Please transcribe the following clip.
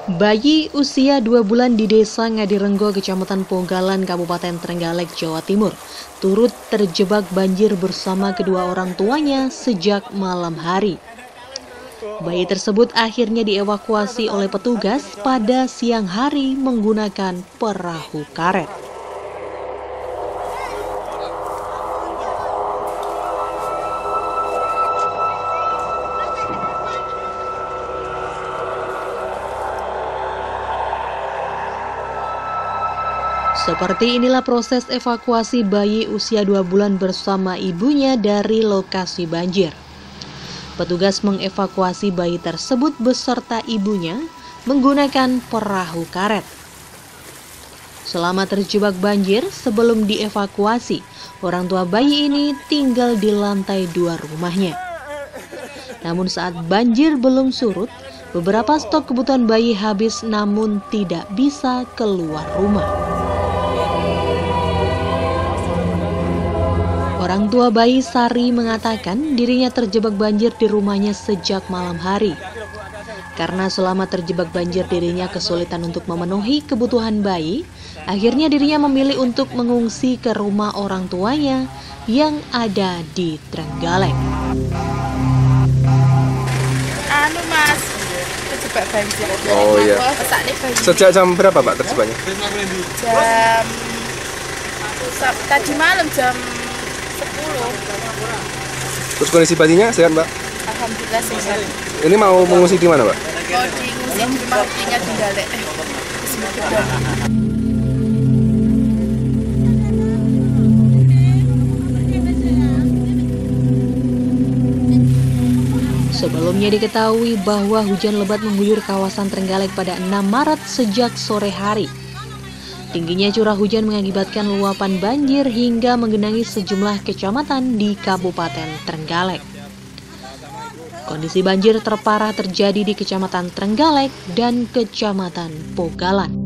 Bayi usia 2 bulan di Desa Ngadirenggo, Kecamatan Pogalan, Kabupaten Trenggalek, Jawa Timur, turut terjebak banjir bersama kedua orang tuanya sejak malam hari. Bayi tersebut akhirnya dievakuasi oleh petugas pada siang hari menggunakan perahu karet. Seperti inilah proses evakuasi bayi usia 2 bulan bersama ibunya dari lokasi banjir. Petugas mengevakuasi bayi tersebut beserta ibunya menggunakan perahu karet. Selama terjebak banjir, sebelum dievakuasi, orang tua bayi ini tinggal di lantai 2 rumahnya. Namun saat banjir belum surut, beberapa stok kebutuhan bayi habis namun tidak bisa keluar rumah. Orang tua bayi Sari mengatakan dirinya terjebak banjir di rumahnya sejak malam hari. Karena selama terjebak banjir dirinya kesulitan untuk memenuhi kebutuhan bayi, akhirnya dirinya memilih untuk mengungsi ke rumah orang tuanya yang ada di Trenggalek. Mas, terjebak banjir. Oh iya. Sejak jam berapa Pak terjebaknya? Tadi malam jam 10. Terus kondisi bayinya sehat Mbak? Alhamdulillah sehat. Ini mau mengungsi di mana Pak? Mau diungsi di rumah tinggal di Trenggalek. Sebelumnya diketahui bahwa hujan lebat mengguyur kawasan Trenggalek pada 6 Maret sejak sore hari. Tingginya curah hujan mengakibatkan luapan banjir hingga menggenangi sejumlah kecamatan di Kabupaten Trenggalek. Kondisi banjir terparah terjadi di Kecamatan Trenggalek dan Kecamatan Pogalan.